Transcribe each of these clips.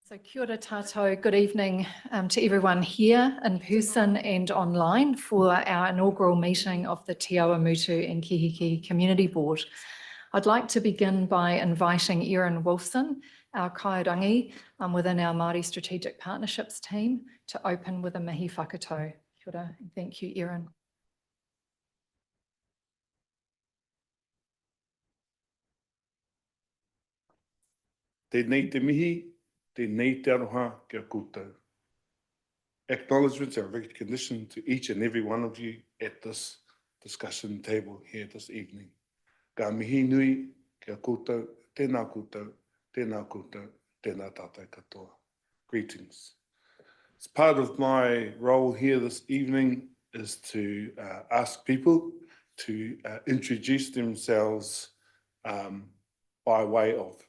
So kia ora tātou, good evening to everyone here in person and online for our inaugural meeting of the Te Awamutu and Kihikihi Community Board. I'd like to begin by inviting Erin Wilson, our kairangi within our Māori Strategic Partnerships team, to open with a mihi whakatau. Kia ora, and thank you, Erin. Tēnei te mihi, tēnei te aroha kia koutou. Acknowledgements and recognition to each and every one of you at this discussion table here this evening. Ka mihi nui kia koutou, tēnā koutou, tēnā koutou, tēnā tātou katoa. Greetings. As part of my role here this evening is to ask people to introduce themselves by way of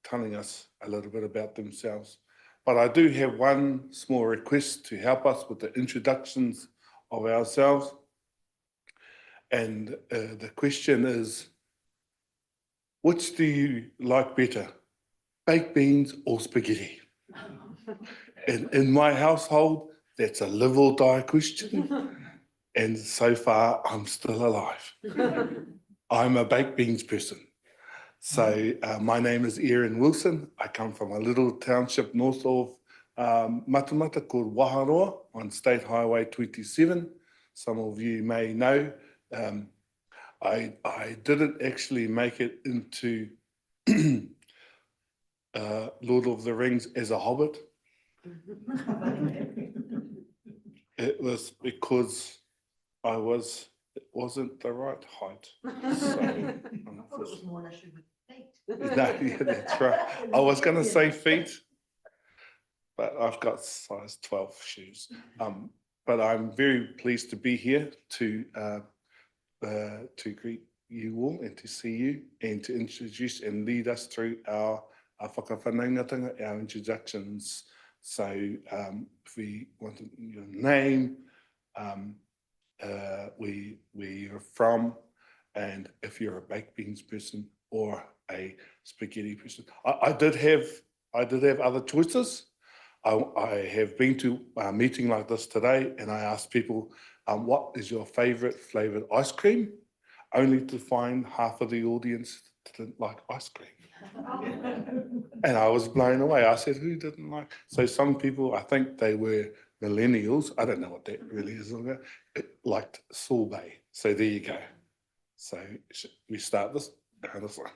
telling us a little bit about themselves. But I do have one small request to help us with the introductions of ourselves. And the question is, which do you like better, baked beans or spaghetti? In my household, that's a live or die question. And so far, I'm still alive. I'm a baked beans person. So my name is Erin Wilson. I come from a little township north of Matamata called Waharoa on State Highway 27. Some of you may know. I didn't actually make it into Lord of the Rings as a hobbit. It was because it wasn't the right height. So, it was more an issue with feet. No, yeah, that's right. I was going to say feet, but I've got size 12 shoes. But I'm very pleased to be here to greet you all and to see you and to introduce and lead us through our whakawhanaungatanga, our introductions. So if we want your name, where you're from, and if you're a baked beans person or a spaghetti person. I did have other choices. I have been to a meeting like this today, and I asked people, what is your favorite flavored ice cream? Only to find half of the audience didn't like ice cream. And I was blown away. I said, who didn't like? So some people, I think they were millennials. I don't know what that really is about. Liked sorbet. So there you go. So we start this one.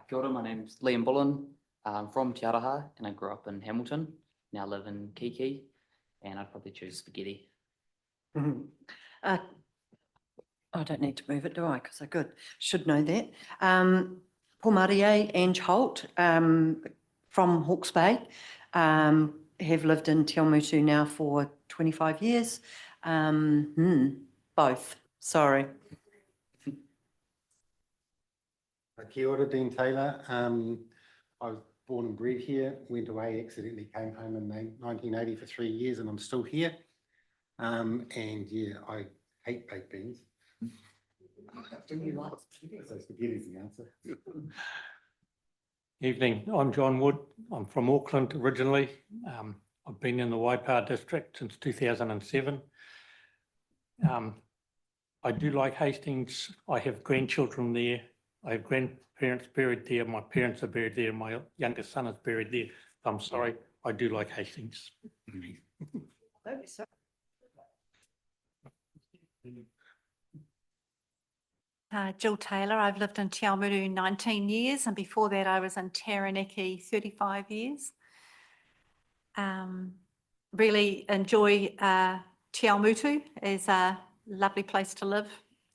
Kia ora, my name's Liam Bullen. I'm from Te Araha and I grew up in Hamilton. Now live in Kihikihi, and I'd probably choose spaghetti. I don't need to move it, do I? Because I should know that. Paul Marie, Ange Holt, from Hawke's Bay, have lived in Te Awamutu now for 25 years. Both, sorry. Kia ora, Dean Taylor. I was born and bred here, went away, accidentally came home in 1980 for 3 years, and I'm still here. And yeah, I hate baked beans. Do you like spaghetti? So spaghetti's the answer. Evening, I'm John Wood. I'm from Auckland originally. I've been in the Waipa district since 2007. I do like Hastings. I have grandchildren there. I have grandparents buried there. My parents are buried there. My youngest son is buried there. I'm sorry, I do like Hastings. Jill Taylor. I've lived in Te Awamutu 19 years, and before that I was in Taranaki 35 years. Really enjoy Te Awamutu as a lovely place to live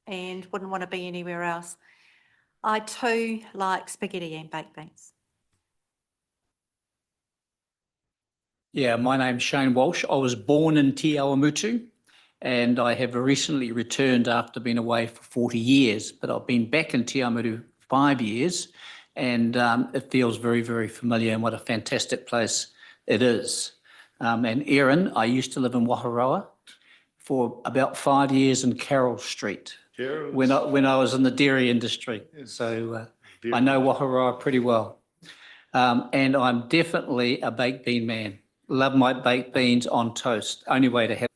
and wouldn't want to be anywhere else. I too like spaghetti and baked beans. Yeah, my name's Shane Walsh. I was born in Te Awamutu, and I have recently returned after being away for 40 years, but I've been back in Te Awamutu 5 years, and it feels very, very familiar, and what a fantastic place it is. And Erin, I used to live in Waharoa for about 5 years in Carroll Street when I was in the dairy industry. So I know Waharoa pretty well. And I'm definitely a baked bean man. Love my baked beans on toast. Only way to have.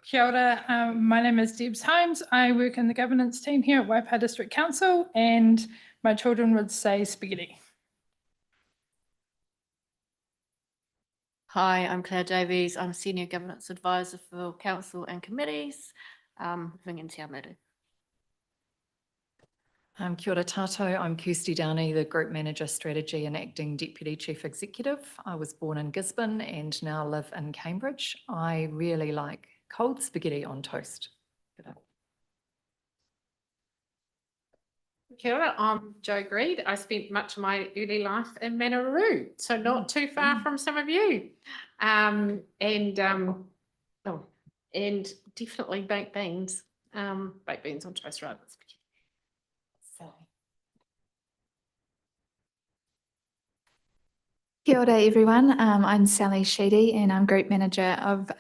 Kia ora, my name is Debs Holmes. I work in the governance team here at Waipaha District Council, and my children would say spaghetti. Hi, I'm Claire Davies. I'm Senior Governance Advisor for Council and Committees, living in Te Awamutu. Kia ora tātou, I'm Kirsty Downey, the Group Manager Strategy and Acting Deputy Chief Executive. I was born in Gisborne and now live in Cambridge. I really like cold spaghetti on toast. Kia ora, I'm Jo Greed. I spent much of my early life in Manaroo, so not too far from some of you. And definitely baked beans on toast rather than spaghetti. So. Kia ora everyone, I'm Sally Sheedy and I'm Group Manager of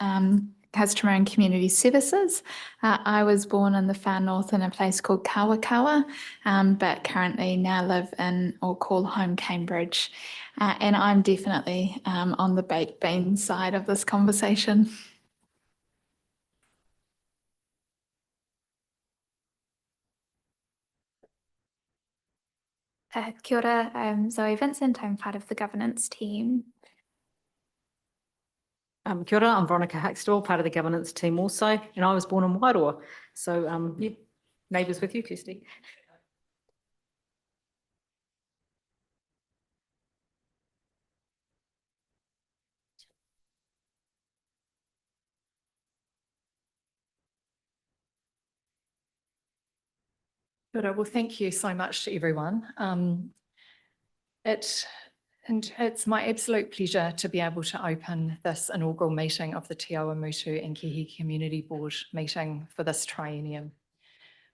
Customer and Community Services. I was born in the far north in a place called Kawakawa, but currently now live in or call home Cambridge. And I'm definitely on the baked bean side of this conversation. Kia ora, I'm Zoe Vincent. I'm part of the governance team. Kia ora, I'm Veronica Huxtable, part of the governance team also, and I was born in Wairoa. So, yeah, neighbours with you, Kirsty. Well, thank you so much to everyone. It's my absolute pleasure to be able to open this inaugural meeting of the Te Awamutu and Kihikihi Community Board meeting for this triennium.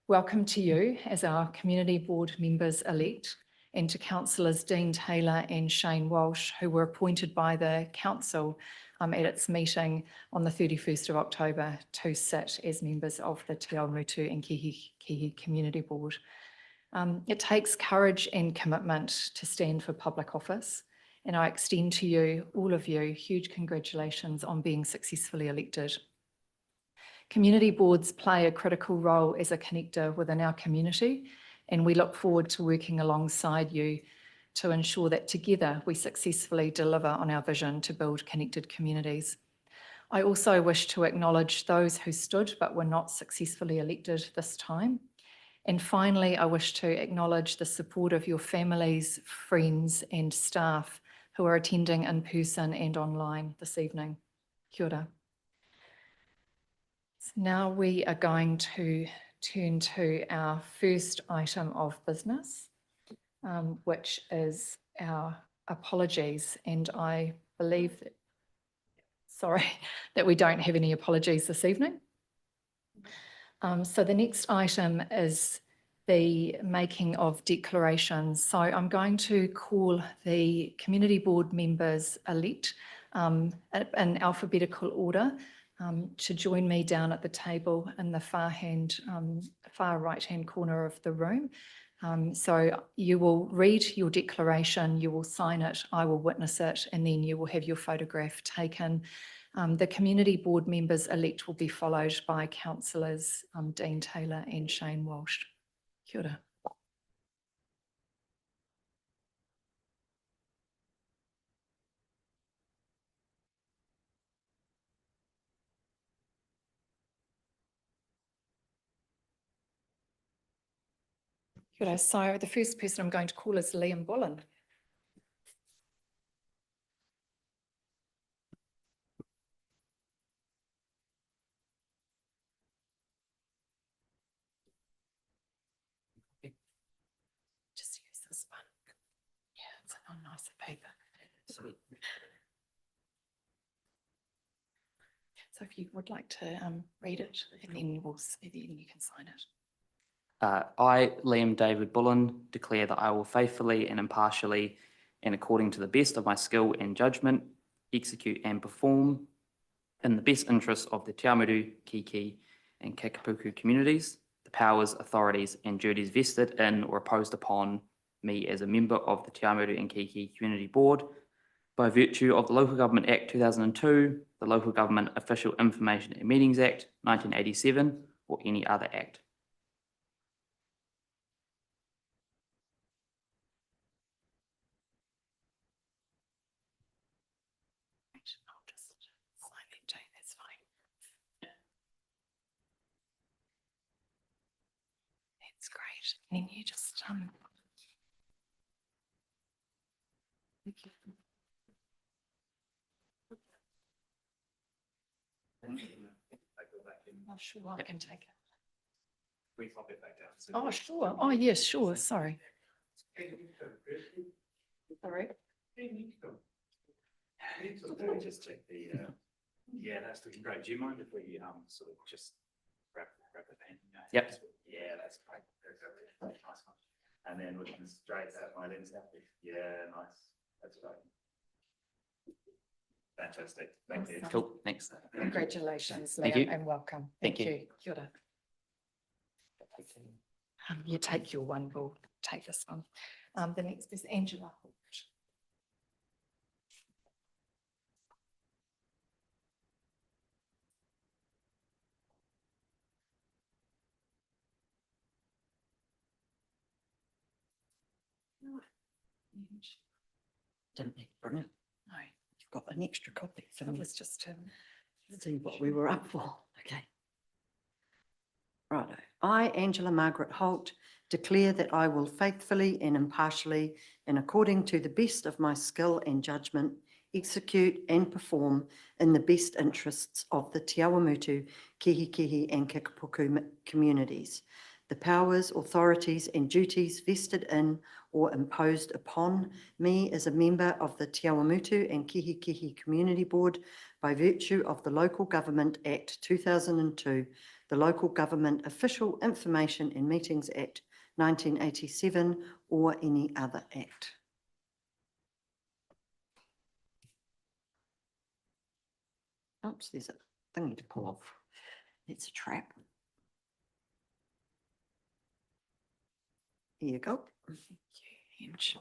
Welcome to you as our Community Board members elect, and to Councillors Dean Taylor and Shane Walsh, who were appointed by the Council at its meeting on the 31st of October to sit as members of the Te Awamutu and Kihikihi Community Board. It takes courage and commitment to stand for public office, and I extend to you, all of you, huge congratulations on being successfully elected. Community boards play a critical role as a connector within our community, and we look forward to working alongside you to ensure that together we successfully deliver on our vision to build connected communities. I also wish to acknowledge those who stood but were not successfully elected this time. And finally, I wish to acknowledge the support of your families, friends and staff who are attending in person and online this evening. Kia ora. So now we are going to turn to our first item of business, which is our apologies. And I believe that, that we don't have any apologies this evening. So the next item is the making of declarations. So I'm going to call the community board members elect in alphabetical order to join me down at the table in the far right-hand corner of the room. So you will read your declaration, you will sign it, I will witness it, and then you will have your photograph taken. The community board members elect will be followed by councillors Dean Taylor and Shane Walsh. Kia ora. Kia ora. So the first person I'm going to call is Liam Bullen. Just use this one. Yeah, it's a nicer paper. Sweet. So if you would like to read it, and then you can sign it. I, Liam David Bullen, declare that I will faithfully and impartially, and according to the best of my skill and judgment, execute and perform in the best interests of the Te Awamutu, Kihikihi and Kakapuku communities, the powers, authorities and duties vested in or imposed upon me as a member of the Te Awamutu and Kihikihi Community Board by virtue of the Local Government Act 2002, the Local Government Official Information and Meetings Act 1987, or any other act. I'll just sign that, Jane, that's fine. That's great. And you just, oh, sure, I can take it. Oh, sure. Oh, yes, sure. Sorry. Sorry. Just check the, yeah, that's looking great. Do you mind if we sort of just grab the pen? Yep. Yeah, that's great. Nice one. And then looking straight at my lens. Yeah, nice. That's great. Fantastic. Thank you. Cool, thanks. Congratulations, Thank Liam, you. and welcome. Thank you. Kia ora. You take your one, we'll take this one. The next is Angela. Didn't they? Brilliant. No, You've got an extra copy for it me. was just See what we were up for. Okay. Righto. I, Angela Margaret Holt, declare that I will faithfully and impartially and according to the best of my skill and judgment execute and perform in the best interests of the Te Awamutu, Kihikihi and Kakapuku communities, the powers, authorities and duties vested in or imposed upon me as a member of the Te Awamutu and Kihikihi Community Board by virtue of the Local Government Act 2002, the Local Government Official Information and Meetings Act 1987, or any other act. Oops, there's a thingy to pull off. It's a trap. Here you go. Thank you, Ange.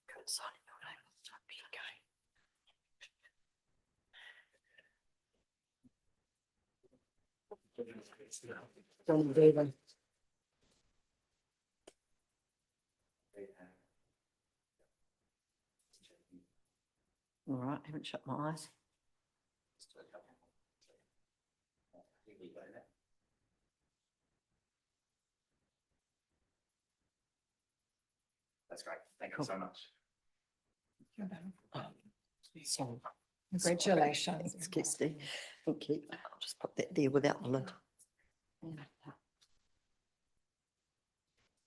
Good sign your name. There you go. Don't do them. All right, haven't shut my eyes. That's great. Thank you so much. So, Congratulations. thanks, Kirsty. Thank you. I'll just put that there without the lid.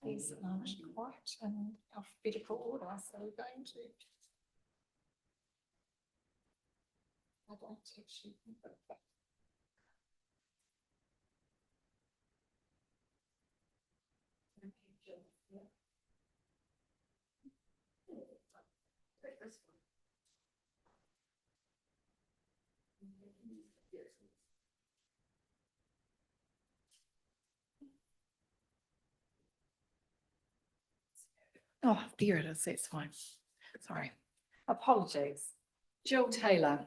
These aren't quite in alphabetical order, so we're going to. I don't actually. Oh, there it is. That's fine. Sorry. Apologies. Jill Taylor.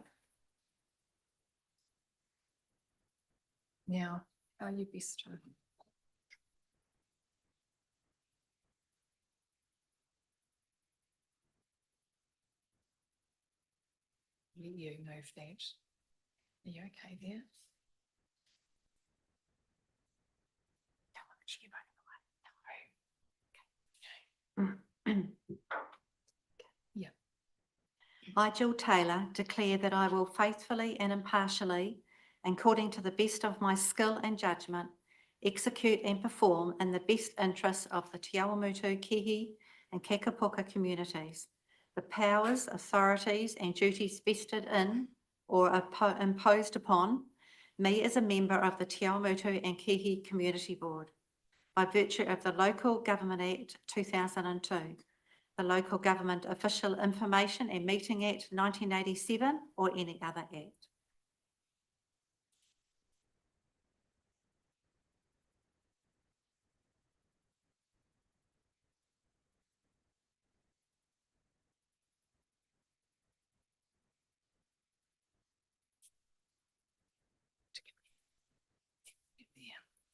Now, are you best to? Let you move that. Are you okay there? Yeah. I, Jill Taylor, declare that I will faithfully and impartially, according to the best of my skill and judgment, execute and perform in the best interests of the Te Awamutu, Kihi and Kakapuka communities, the powers, authorities and duties vested in or imposed upon me as a member of the Te Awamutu and Kihi Community Board by virtue of the Local Government Act 2002, the Local Government Official Information and Meeting Act 1987 or any other act.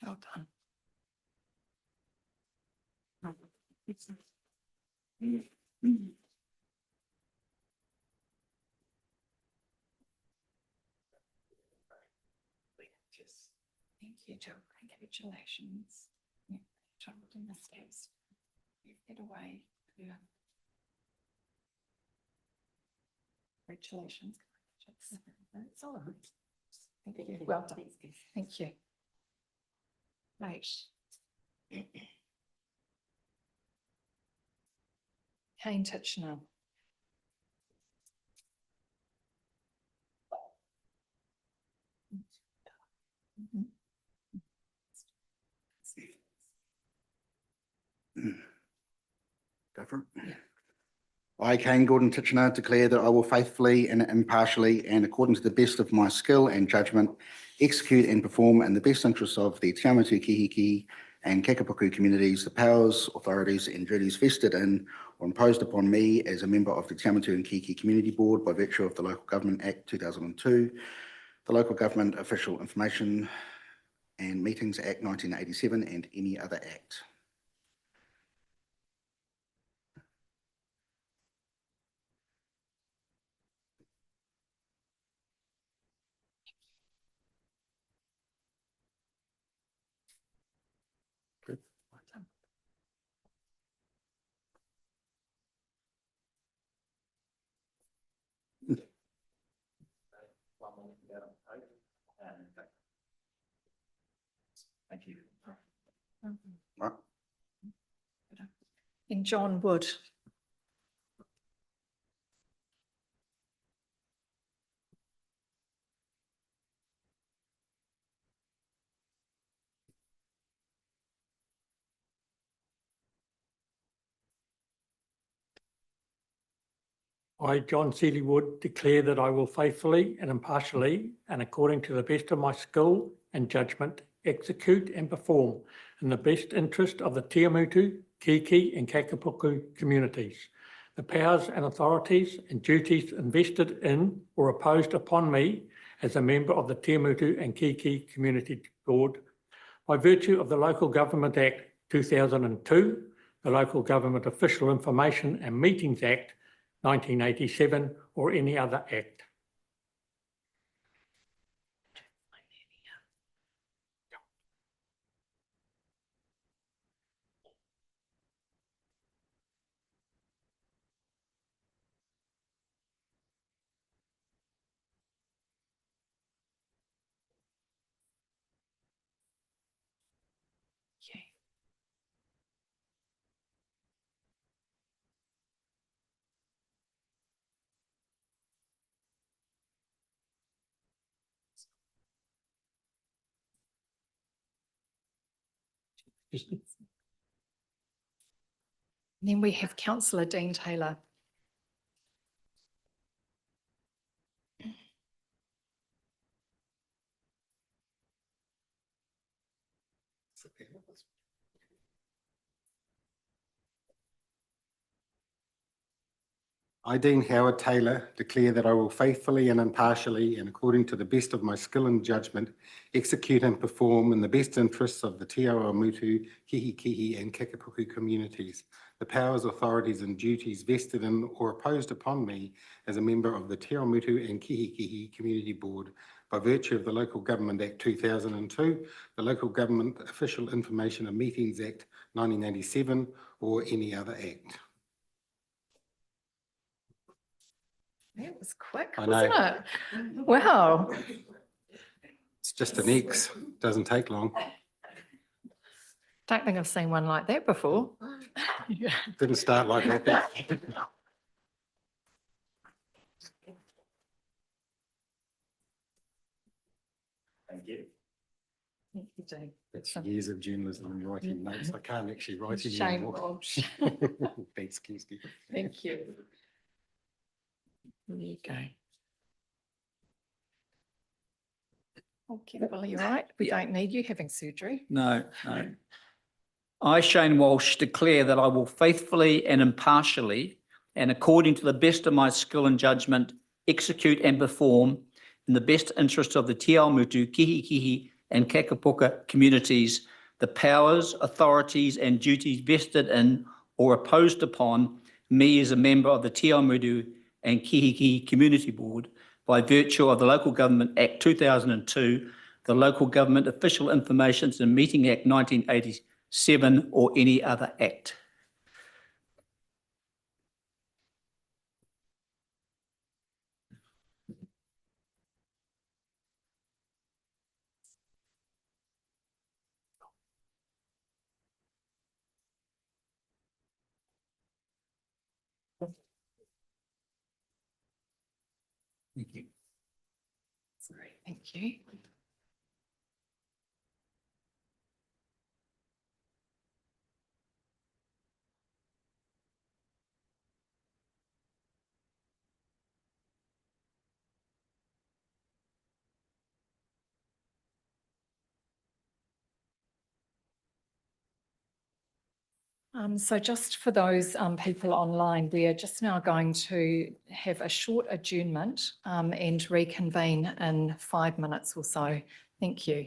Well done. Thank you, Jill. Congratulations. Yeah, trouble in this case. You get away. Yeah. Congratulations. It's all right. Thank you. Well done. Thank you. Right. Kane Titchener. Go for it. I, Kane Gordon Titchener, declare that I will faithfully and impartially and according to the best of my skill and judgment execute and perform in the best interests of the Te Awamutu, Kihikihi and Kakapuku communities the powers, authorities and duties vested in or imposed upon me as a member of the Te Awamutu and Kihikihi Community Board by virtue of the Local Government Act 2002, the Local Government Official Information and Meetings Act 1987 and any other act. Thank you. Right. In John Wood. I, John Seeley Wood, declare that I will faithfully and impartially and according to the best of my skill and judgment execute and perform in the best interest of the Te Awamutu, Kihikihi and Kakapuku communities the powers and authorities and duties invested in or imposed upon me as a member of the Te Awamutu and Kihikihi Community Board by virtue of the Local Government Act 2002, the Local Government Official Information and Meetings Act 1987 or any other act. Okay. Then we have Councillor Dean Taylor. I, Dean Howard Taylor, declare that I will faithfully and impartially and according to the best of my skill and judgment execute and perform in the best interests of the Te Awamutu, Kihikihi and Kakapuku communities the powers, authorities and duties vested in or imposed upon me as a member of the Te Awamutu and Kihikihi Community Board by virtue of the Local Government Act 2002, the Local Government Official Information and Meetings Act 1987 or any other act. It was quick, I wasn't know. it? Wow. It's just an X, doesn't take long. Don't think I've seen one like that before. Didn't start like that. Thank you. Thank you, Jane. That's years of journalism and writing notes. I can't actually write Shane anymore. Walsh. Thanks, Kirsty. Thank you. There you go. Okay, well, you're right. We don't need you having surgery. No, no. I, Shane Walsh, declare that I will faithfully and impartially and according to the best of my skill and judgment execute and perform in the best interest of the Te Awamutu, Kihikihi and Kakapoka communities the powers, authorities and duties vested in or imposed upon me as a member of the Te Awamutu and Kihikihi Community Board by virtue of the Local Government Act 2002, the Local Government Official Information and Meeting Act 1987 or any other act. Thank you. Sorry, thank you. So just for those people online, we are just now going to have a short adjournment and reconvene in 5 minutes or so. Thank you.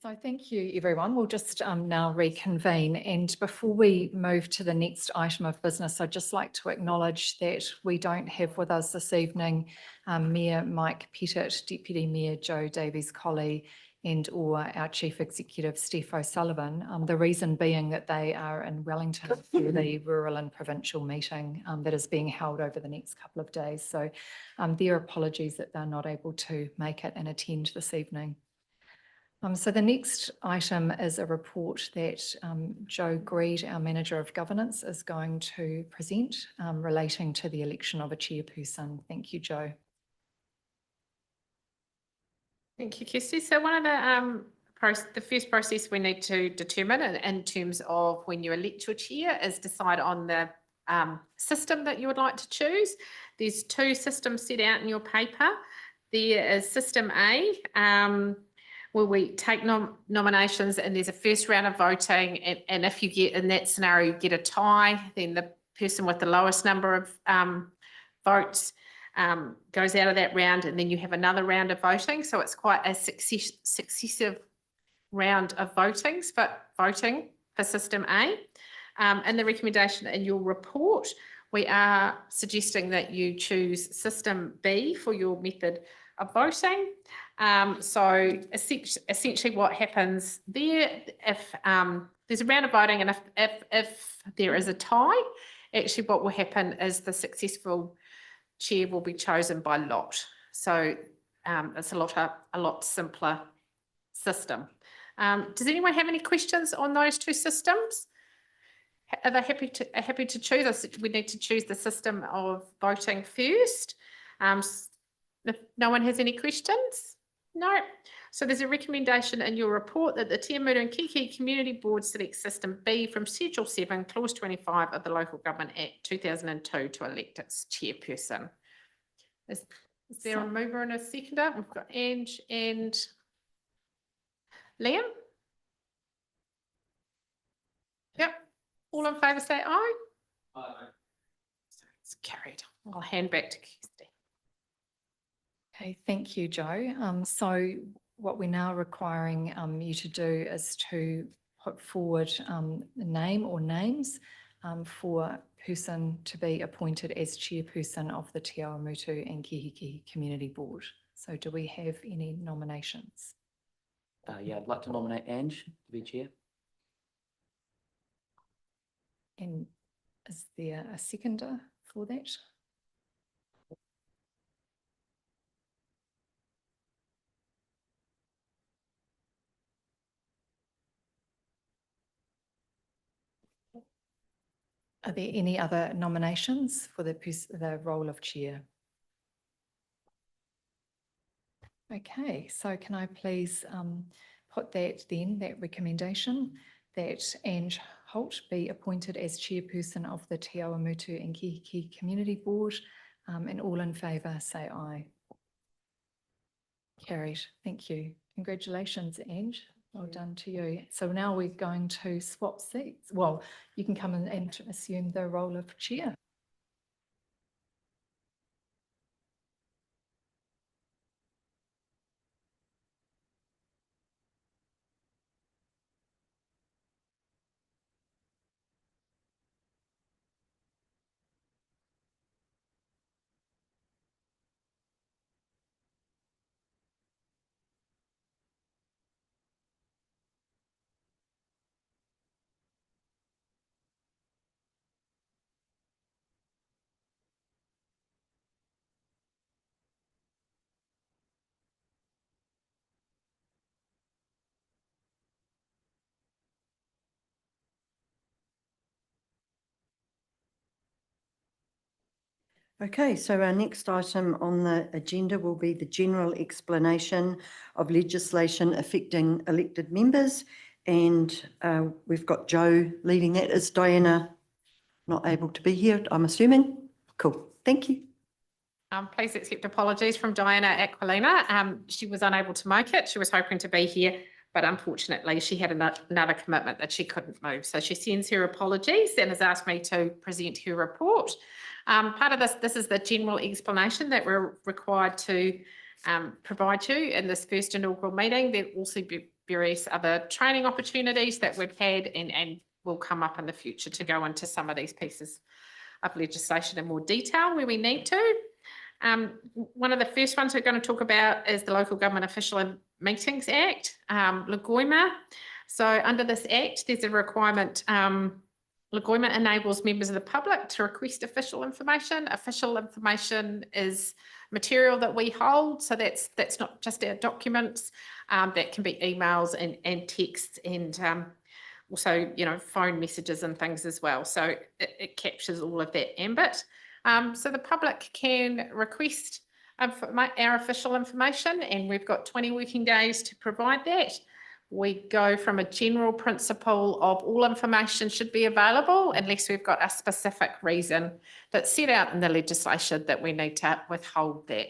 So thank you, everyone. We'll just now reconvene. And before we move to the next item of business, I'd just like to acknowledge that we don't have with us this evening Mayor Mike Pettit, Deputy Mayor Joe Davies-Colley, and or our Chief Executive Steph O'Sullivan. The reason being that they are in Wellington for the rural and provincial meeting that is being held over the next couple of days. So their apologies that they're not able to make it and attend this evening. So the next item is a report that Joe Greed, our Manager of Governance, is going to present relating to the election of a chairperson. Thank you, Joe. Thank you, Kirsty. So one of the first process we need to determine in terms of when you elect your chair is decide on the system that you would like to choose. There's two systems set out in your paper. There is System A, where we take nominations and there's a first round of voting. And if you get, in that scenario, you get a tie, then the person with the lowest number of votes goes out of that round, and then you have another round of voting. So it's quite a successive round of voting for System A. And the recommendation in your report, we are suggesting that you choose System B for your method of voting. So essentially what happens there, if there's a round of voting and if there is a tie, actually what will happen is the successful chair will be chosen by lot. So it's a lot simpler system. Does anyone have any questions on those two systems? Are they happy to choose? We need to choose the system of voting first. If no one has any questions? No. So there's a recommendation in your report that the Te Awamutu and Kihikihi Community Board select System B from Schedule 7, Clause 25 of the Local Government Act 2002 to elect its chairperson. Is there a mover and a seconder? We've got Ange and Liam. Yep. All in favour say aye. Aye. So it's carried. I'll hand back to Kirsty. Okay, thank you, Joe. So what we're now requiring you to do is to put forward the name or names for a person to be appointed as chairperson of the Te Awamutu and Kihikihi Community Board. So do we have any nominations? Yeah, I'd like to nominate Ange to be chair. And is there a seconder for that? Are there any other nominations for the role of chair? Okay, so can I please put that recommendation that Ange Holt be appointed as chairperson of the Te Awamutu and Kihikihi Community Board, and all in favour say aye. Carried. Thank you. Congratulations, Ange. Well done to you. So now we're going to swap seats. Well, you can come in and assume the role of chair. Okay, so our next item on the agenda will be the general explanation of legislation affecting elected members. And we've got Joe leading that. Is Diana not able to be here, I'm assuming? Cool, thank you. Please accept apologies from Diana Aquilina. She was unable to make it. She was hoping to be here, but unfortunately she had another commitment that she couldn't move. So she sends her apologies and has asked me to present her report. Part of this is the general explanation that we're required to provide you in this first inaugural meeting. There'll also various other training opportunities that we've had and will come up in the future to go into some of these pieces of legislation in more detail where we need to. One of the first ones we're going to talk about is the Local Government Official Meetings Act, LGOIMA. So under this act, there's a requirement, LGOIMA enables members of the public to request official information. Official information is material that we hold, so that's not just our documents, that can be emails and texts and also, you know, phone messages and things as well. So it captures all of that ambit. So the public can request our official information, and we've got 20 working days to provide that. We go from a general principle of all information should be available unless we've got a specific reason that's set out in the legislation that we need to withhold that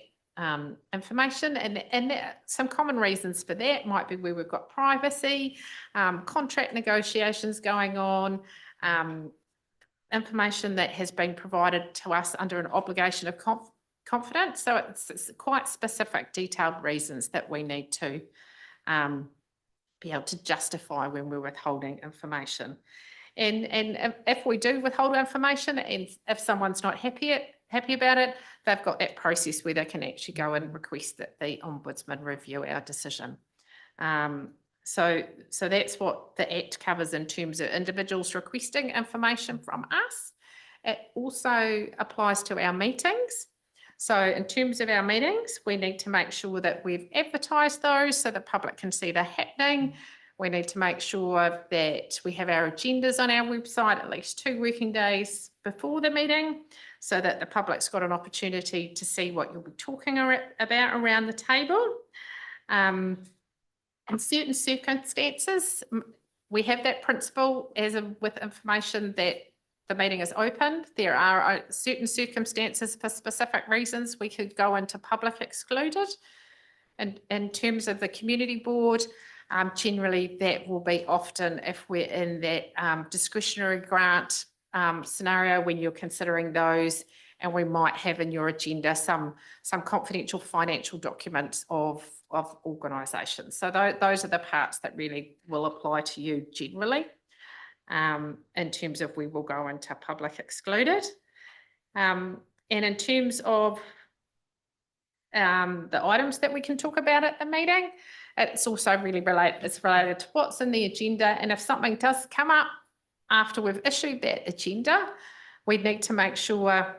information. And some common reasons for that might be where we've got privacy, contract negotiations going on, information that has been provided to us under an obligation of confidence. So it's quite specific, detailed reasons that we need to be able to justify when we're withholding information. And if we do withhold information, and if someone's not happy about it, they've got that process where they can actually go and request that the Ombudsman review our decision. So that's what the Act covers in terms of individuals requesting information from us. It also applies to our meetings. So in terms of our meetings, we need to make sure that we've advertised those so the public can see they're happening. We need to make sure that we have our agendas on our website at least 2 working days before the meeting so that the public's got an opportunity to see what you'll be talking about around the table. In certain circumstances, we have that principle with information that the meeting is open. There are certain circumstances for specific reasons we could go into public excluded. And in terms of the community board, generally that will be often if we're in that discretionary grant scenario when you're considering those, and we might have in your agenda some confidential financial documents of organisations. So those are the parts that really will apply to you generally. In terms of we will go into public excluded. And in terms of the items that we can talk about at the meeting, it's also really related to what's in the agenda. And if something does come up after we've issued that agenda, we need to make sure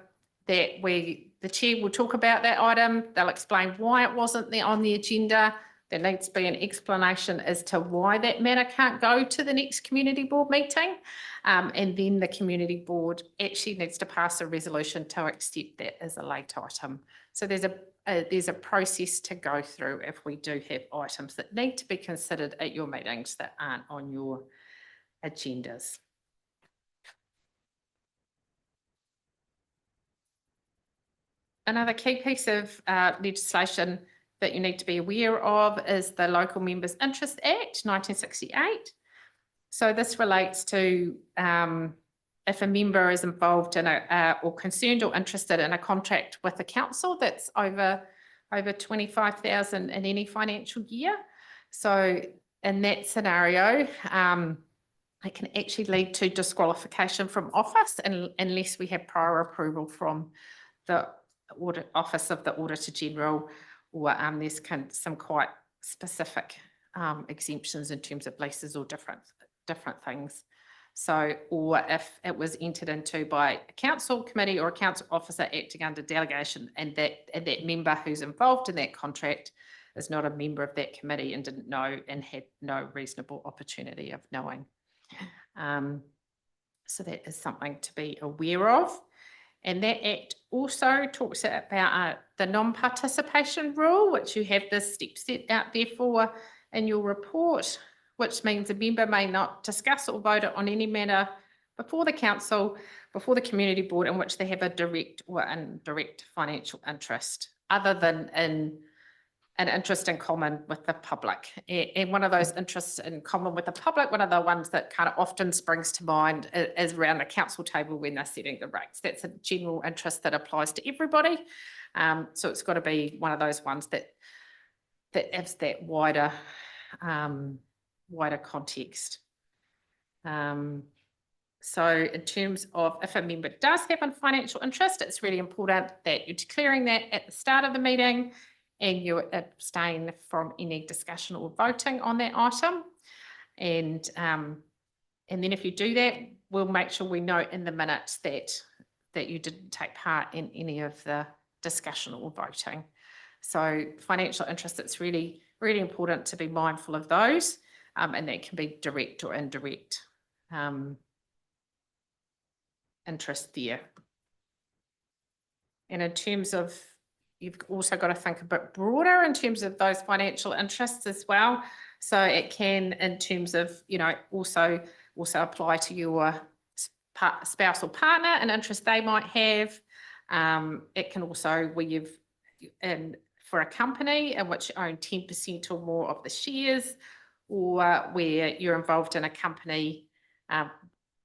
that the chair will talk about that item. They'll explain why it wasn't there on the agenda. There needs to be an explanation as to why that matter can't go to the next community board meeting. And then the community board actually needs to pass a resolution to accept that as a late item. So there's a process to go through if we do have items that need to be considered at your meetings that aren't on your agendas. Another key piece of legislation that you need to be aware of is the Local Members' Interest Act 1968. So this relates to if a member is involved in or concerned or interested in a contract with the council that's over 25,000 in any financial year. So in that scenario, it can actually lead to disqualification from office unless we have prior approval from the Office of the Auditor General, or there's some quite specific exemptions in terms of leases or different things. So, or if it was entered into by a council committee or a council officer acting under delegation, and that member who's involved in that contract is not a member of that committee and didn't know and had no reasonable opportunity of knowing. So that is something to be aware of. And that Act also talks about the non-participation rule, which you have this step set out there for in your report, which means a member may not discuss or vote on any matter before the council, before the community board in which they have a direct or indirect financial interest, other than in an interest in common with the public. And one of those interests in common with the public, one of the ones that kind of often springs to mind is around the council table when they're setting the rates. That's a general interest that applies to everybody. So it's got to be one of those ones that has that wider wider context. So in terms of if a member does have a financial interest, it's really important that you're declaring that at the start of the meeting and you abstain from any discussion or voting on that item. And then if you do that, we'll make sure we note in the minutes that you didn't take part in any of the discussion or voting. So financial interest, it's really, really important to be mindful of those, and that can be direct or indirect interest there. And in terms of, you've also got to think a bit broader in terms of those financial interests as well. So it can, in terms of, you know, also apply to your spouse or partner, an interest they might have. It can also, where you've, for a company in which you own 10% or more of the shares, or where you're involved in a company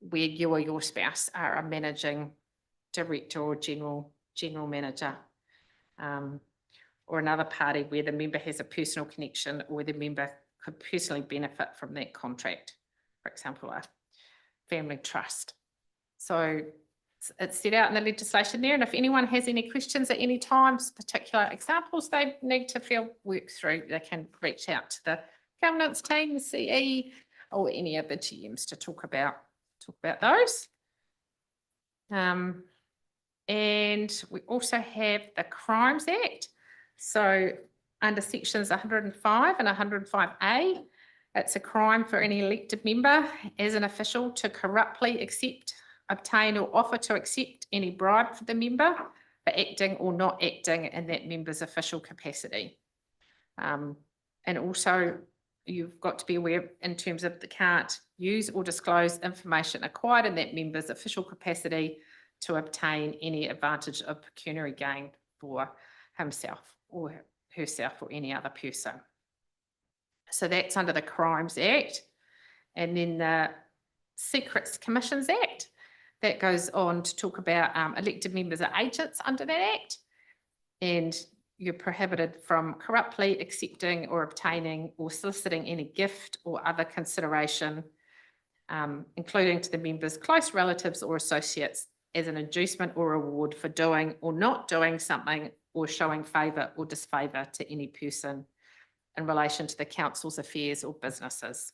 where you or your spouse are a managing director or general manager, or another party where the member has a personal connection or the member could personally benefit from that contract, for example, a family trust. So it's set out in the legislation there, and if anyone has any questions at any time, particular examples they need to feel work through, they can reach out to the governance team, the CE, or any of the GMs to talk about those. And we also have the Crimes Act. So under sections 105 and 105A, it's a crime for any elected member as an official to corruptly accept, obtain or offer to accept any bribe for the member for acting or not acting in that member's official capacity. And also you've got to be aware in terms of the can't use or disclose information acquired in that member's official capacity to obtain any advantage of pecuniary gain for himself or herself or any other person. So that's under the Crimes Act. And then the Secrets Commissions Act, that goes on to talk about elected members are agents under that Act, and you're prohibited from corruptly accepting or obtaining or soliciting any gift or other consideration, including to the member's close relatives or associates, as an inducement or reward for doing or not doing something or showing favour or disfavour to any person in relation to the council's affairs or businesses.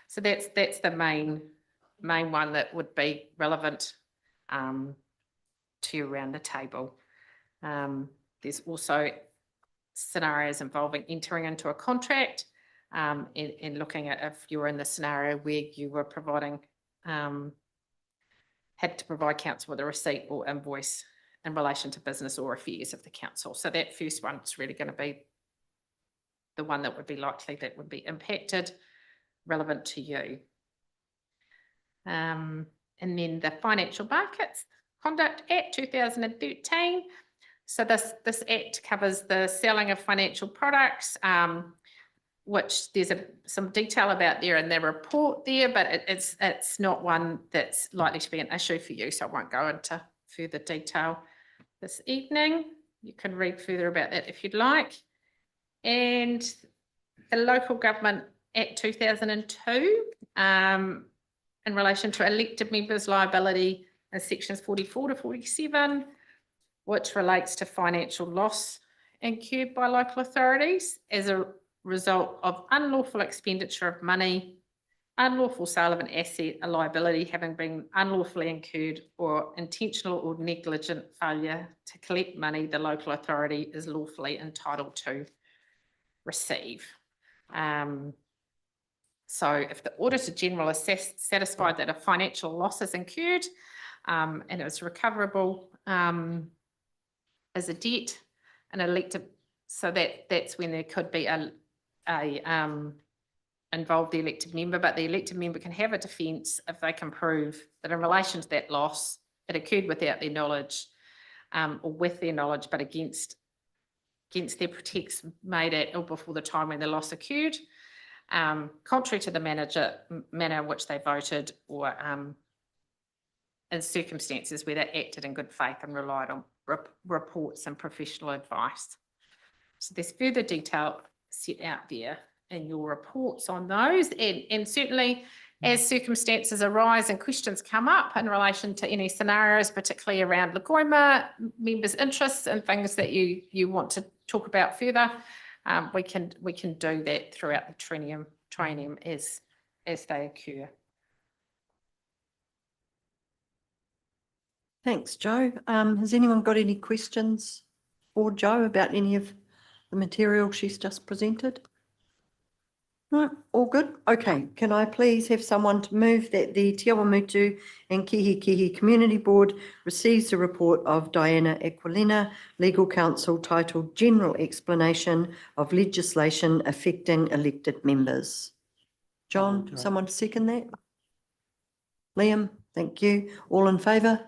So that's the main one that would be relevant to you around the table. There's also scenarios involving entering into a contract and looking at if you're in the scenario where you were providing, had to provide council with a receipt or invoice in relation to business or affairs of the council. So that first one is really going to be the one that would be likely that would be impacted, relevant to you. And then the Financial Markets Conduct Act 2013. So this act covers the selling of financial products, which there's some detail about there in the report there, but it's not one that's likely to be an issue for you, so I won't go into further detail this evening. You can read further about that if you'd like. And the Local Government Act 2002, in relation to elected members' liability in sections 44 to 47, which relates to financial loss incurred by local authorities as a result of unlawful expenditure of money, unlawful sale of an asset, a liability having been unlawfully incurred, or intentional or negligent failure to collect money the local authority is lawfully entitled to receive. So if the Auditor General is satisfied that a financial loss is incurred and it was recoverable as a debt, an elected, so that's when there could be involve the elected member, but the elected member can have a defence if they can prove that in relation to that loss, it occurred without their knowledge or with their knowledge, but against their pretext made at or before the time when the loss occurred, contrary to the manner in which they voted, or in circumstances where they acted in good faith and relied on reports and professional advice. So there's further detail set out there in your reports on those, and certainly as circumstances arise and questions come up in relation to any scenarios, particularly around Lagoima, members' interests and things that you want to talk about further, we can do that throughout the training as they occur. Thanks, Joe. Has anyone got any questions for Joe about any of the material she's just presented? No, all good. Okay, can I please have someone to move that the Te Awamutu and Kihikihi Community Board receives a report of Diana Aquilina, Legal Counsel, titled General Explanation of Legislation Affecting Elected Members. John, someone to second that? Liam, thank you. All in favour?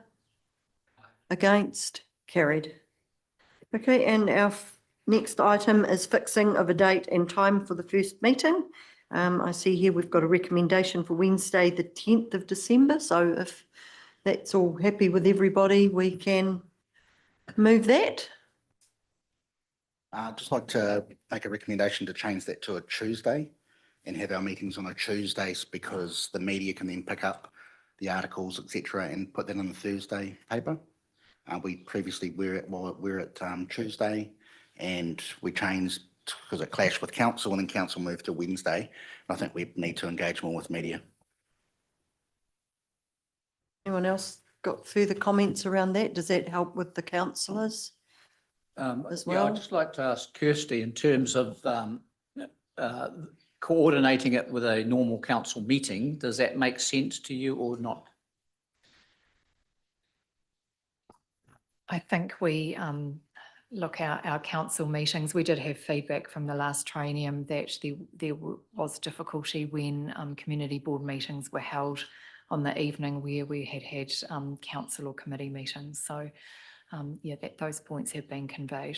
Against? Carried. Okay, and our next item is fixing of a date and time for the first meeting. I see here we've got a recommendation for Wednesday, the 10th of December. So if that's all happy with everybody, we can move that. I'd just like to make a recommendation to change that to a Tuesday and have our meetings on a Tuesdays, because the media can then pick up the articles, etc., and put that in the Thursday paper. We previously were at Tuesday, and we changed because it clashed with council, and then council moved to Wednesday. I think we need to engage more with media. Anyone else got further comments around that? Does that help with the councillors as well? I'd just like to ask Kirsty, in terms of coordinating it with a normal council meeting, does that make sense to you or not? I think we look at our council meetings. We did have feedback from the last trainium that there was difficulty when community board meetings were held on the evening where we had council or committee meetings. So yeah, those points have been conveyed.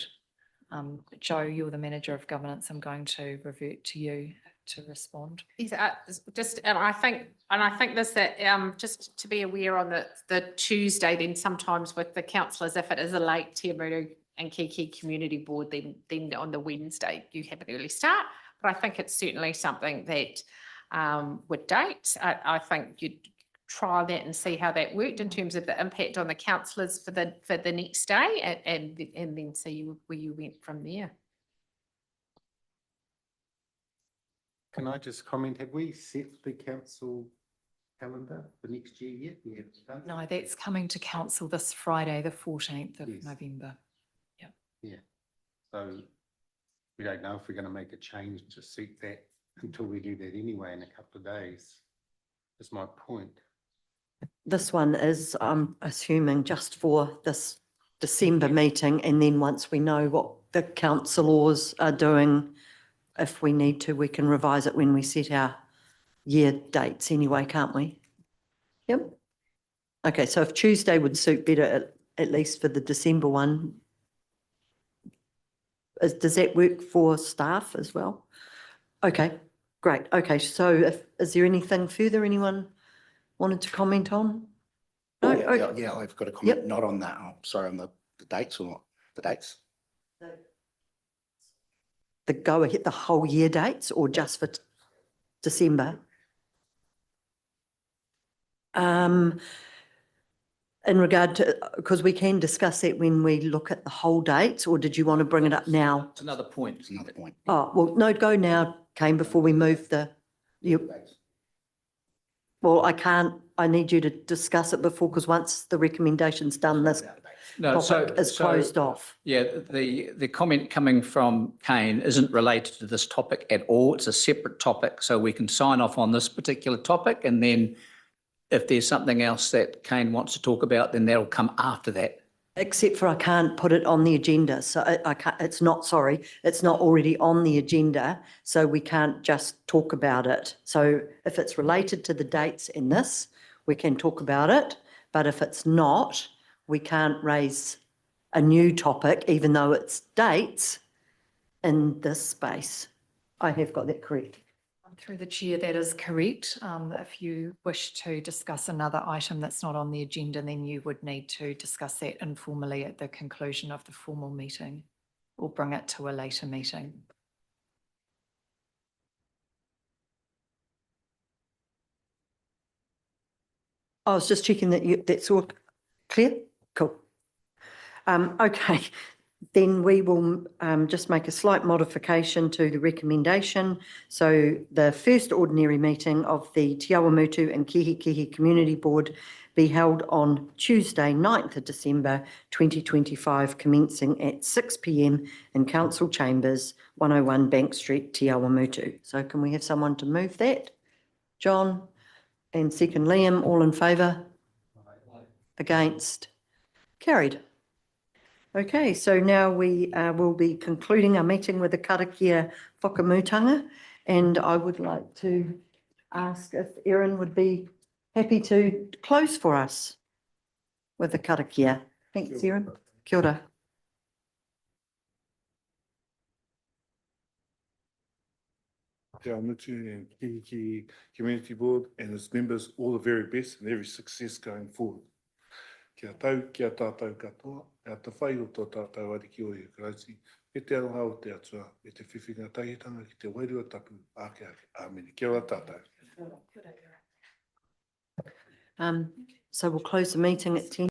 Joe, you're the manager of governance. I'm going to revert to you to respond. And I think this, that just to be aware on the Tuesday, then sometimes with the councillors, if it is a late Te Awamutu and Kihikihi Community Board, then on the Wednesday you have an early start. But I think it's certainly something that would date. I think you'd try that and see how that worked in terms of the impact on the councillors for the next day, and then see where you went from there. Can I just comment, have we set the council calendar for next year yet? We haven't done. No, that's coming to council this Friday, the 14th of November. Yeah. Yeah. So we don't know if we're going to make a change to suit that until we do that anyway in a couple of days. That's my point. This one is, I'm assuming, just for this December meeting, and then once we know what the councillors are doing, if we need to, we can revise it when we set our year dates anyway, can't we? Yep. Okay, so if Tuesday would suit better, at least for the December one, does that work for staff as well? Okay, great. Okay, so is there anything further anyone wanted to comment on? No? Okay. Yeah, I've got a comment, not on that. Oh, sorry, on the dates or not? The dates? The go ahead, the whole year dates, or just for December? In regard to, because we can discuss that when we look at the whole dates, or did you want to bring it up now? It's another point. It's another point. Oh, well, no, go now, Kane, before we move well, I need you to discuss it before, because once the recommendation's done, this topic is closed off. Yeah, the comment coming from Kane isn't related to this topic at all. It's a separate topic, so we can sign off on this particular topic, and then if there's something else that Kane wants to talk about, then that'll come after that. Except for I can't put it on the agenda, so I can't, it's not already on the agenda, so we can't just talk about it. So if it's related to the dates in this, we can talk about it, but if it's not, we can't raise a new topic, even though it's dates in this space. I have got that correct. Through the chair, that is correct. If you wish to discuss another item that's not on the agenda, then you would need to discuss that informally at the conclusion of the formal meeting, or bring it to a later meeting. I was just checking that that's all clear? Cool. Okay, then we will just make a slight modification to the recommendation. So the first ordinary meeting of the Te Awamutu and Kihikihi Community Board be held on Tuesday, 9th of December 2025, commencing at 6 p.m. in Council Chambers, 101 Bank Street, Te Awamutu. So can we have someone to move that? John, and second Liam, all in favour? Against? Carried. Okay, so now we will be concluding our meeting with the karakia whakamutanga, and I would like to ask if Erin would be happy to close for us with the karakia. Thanks, Erin. Kia ora. Te Awamutu and Kihikihi Community Board and its members all the very best and every success going forward. Kia tau, kia tātou katoa, kia te whai o tō tātou ari ki o i Karauti, e te aroha o te atua, e te whiwhinga tahitanga ki te wairua tapu, ake ake, āmeni. Kia ora tātou. So we'll close the meeting at 10.